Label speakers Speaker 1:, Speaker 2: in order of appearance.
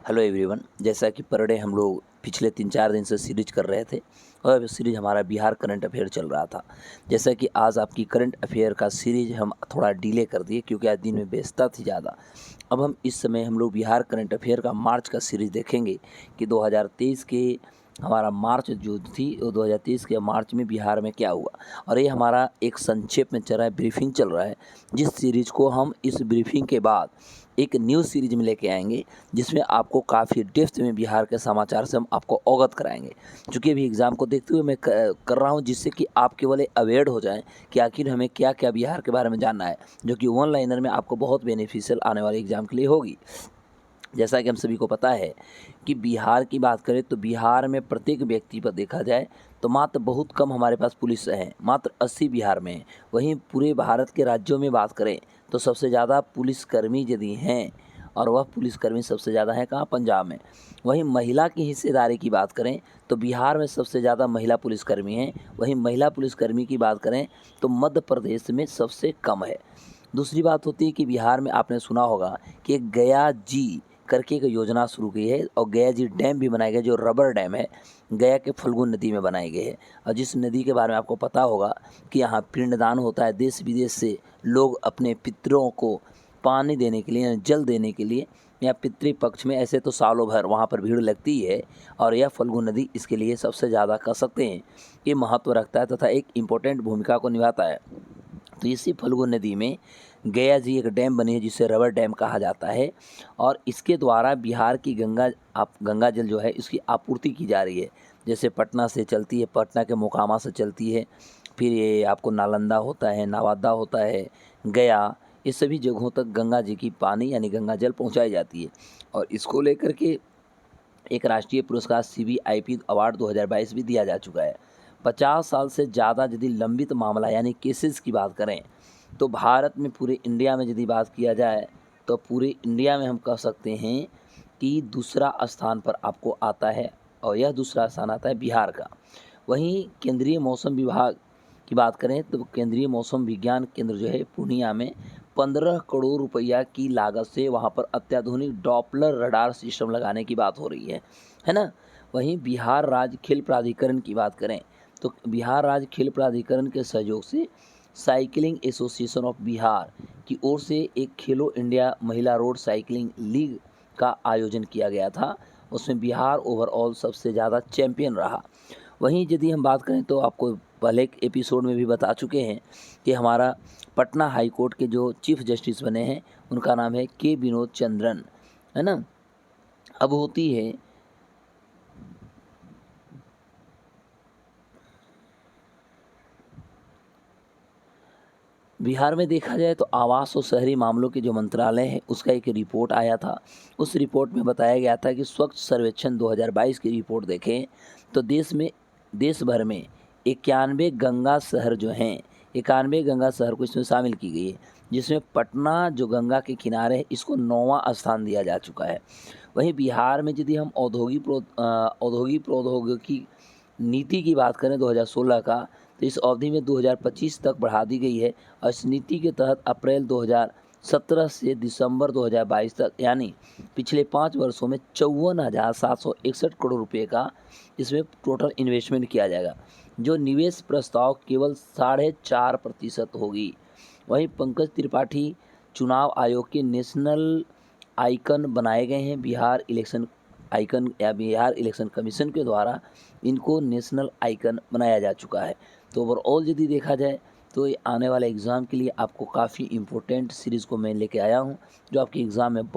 Speaker 1: Hello everyone. जैसा कि per day हम लोग पिछले 3-4 दिन से सीरीज कर रहे थे और सीरीज हमारा बिहार करंट अफेयर चल रहा था। जैसा कि आज आपकी करंट अफेयर का सीरीज हम थोड़ा डिले कर दिए क्योंकि आज दिन में व्यस्तता थी ज़्यादा। अब हम इस समय हम लोग बिहार करंट अफेयर का मार्च का सीरीज देखेंगे कि 2023 के हमारा मार्च जो थी वो 2023 के मार्च में बिहार में क्या हुआ। और ये हमारा एक संक्षेप में चल रहा है, ब्रीफिंग चल रहा है, जिस सीरीज को हम इस ब्रीफिंग के बाद एक न्यूज़ सीरीज में लेके आएंगे जिसमें आपको काफ़ी डेप्थ में बिहार के समाचार से हम आपको अवगत कराएंगे। चूँकि अभी एग्ज़ाम को देखते हुए मैं कर रहा हूँ जिससे कि आप केवल अवेयर हो जाएं कि आखिर हमें क्या क्या बिहार के बारे में जानना है, जो कि वन लाइनर में आपको बहुत बेनिफिशियल आने वाले एग्ज़ाम के लिए होगी। जैसा कि हम सभी को पता है कि बिहार की बात करें तो बिहार में प्रत्येक व्यक्ति पर देखा जाए तो मात्र बहुत कम हमारे पास पुलिस है, मात्र 80 बिहार में है। वहीं पूरे भारत के राज्यों में बात करें तो सबसे ज़्यादा पुलिसकर्मी यदि हैं और वह पुलिसकर्मी सबसे ज़्यादा है कहाँ, पंजाब में। वहीं महिला की हिस्सेदारी की बात करें तो बिहार में सबसे ज़्यादा महिला पुलिसकर्मी हैं। वहीं महिला पुलिसकर्मी की बात करें तो मध्य प्रदेश में सबसे कम है। दूसरी बात होती है कि बिहार में आपने सुना होगा कि एक गया जी करके एक योजना शुरू की है और गया जी डैम भी बनाया गया, जो रबर डैम है गया के फल्गु नदी में बनाए गए हैं। और जिस नदी के बारे में आपको पता होगा कि यहाँ पिंडदान होता है, देश विदेश से लोग अपने पितरों को पानी देने के लिए यानी जल देने के लिए या पितृ पक्ष में ऐसे तो सालों भर वहाँ पर भीड़ लगती है और यह फल्गु नदी इसके लिए सबसे ज़्यादा कह सकते हैं कि महत्व रखता है तथा एक इम्पोर्टेंट भूमिका को निभाता है। तो इसी फल्गु नदी में गया जी एक डैम बनी है जिसे रबर डैम कहा जाता है और इसके द्वारा बिहार की गंगा जल जो है इसकी आपूर्ति की जा रही है। जैसे पटना से चलती है, पटना के मोकामा से चलती है, फिर ये आपको नालंदा होता है, नवादा होता है, गया, इस सभी जगहों तक गंगा जी की पानी यानी गंगा जल पहुंचाई जाती है। और इसको लेकर के एक राष्ट्रीय पुरस्कार CBIP अवार्ड 2022 भी दिया जा चुका है। 50 साल से ज़्यादा यदि लंबित मामला यानी केसेस की बात करें तो भारत में पूरे इंडिया में यदि बात किया जाए तो पूरे इंडिया में हम कह सकते हैं कि दूसरा स्थान पर आपको आता है और यह दूसरा स्थान आता है बिहार का। वहीं केंद्रीय मौसम विभाग की बात करें तो केंद्रीय मौसम विज्ञान केंद्र जो है पूर्णिया में 15 करोड़ रुपया की लागत से वहाँ पर अत्याधुनिक डॉपलर रडार सिस्टम लगाने की बात हो रही है ना। वहीं बिहार राज्य खेल प्राधिकरण की बात करें तो बिहार राज्य खेल प्राधिकरण के सहयोग से साइकिलिंग एसोसिएशन ऑफ बिहार की ओर से एक खेलो इंडिया महिला रोड साइकिलिंग लीग का आयोजन किया गया था। उसमें बिहार ओवरऑल सबसे ज़्यादा चैंपियन रहा। वहीं यदि हम बात करें तो आपको पहले एक एपिसोड में भी बता चुके हैं कि हमारा पटना हाई कोर्ट के जो चीफ जस्टिस बने हैं उनका नाम है के विनोद चंद्रन, है ना। अब होती है बिहार में देखा जाए तो आवास और शहरी मामलों के जो मंत्रालय है उसका एक रिपोर्ट आया था। उस रिपोर्ट में बताया गया था कि स्वच्छ सर्वेक्षण 2022 की रिपोर्ट देखें तो देश भर में 91 गंगा शहर जो हैं, 91 गंगा शहर को इसमें शामिल की गई है, जिसमें पटना जो गंगा के किनारे है इसको 9वां स्थान दिया जा चुका है। वहीं बिहार में यदि हम औद्योगिक प्रौद्योगिकी नीति की बात करें 2016 का तो इस अवधि में 2025 तक बढ़ा दी गई है और इस नीति के तहत अप्रैल 2017 से दिसंबर 2022 तक यानी पिछले 5 वर्षों में 54,761 करोड़ रुपए का इसमें टोटल इन्वेस्टमेंट किया जाएगा, जो निवेश प्रस्ताव केवल 4.5% होगी। वहीं पंकज त्रिपाठी चुनाव आयोग के नेशनल आइकन बनाए गए हैं। बिहार इलेक्शन आइकन या बिहार इलेक्शन कमीशन के द्वारा इनको नेशनल आइकन बनाया जा चुका है। तो ओवरऑल यदि देखा जाए तो ये आने वाले एग्ज़ाम के लिए आपको काफ़ी इम्पोर्टेंट सीरीज़ को मैं लेके आया हूँ जो आपके एग्ज़ाम में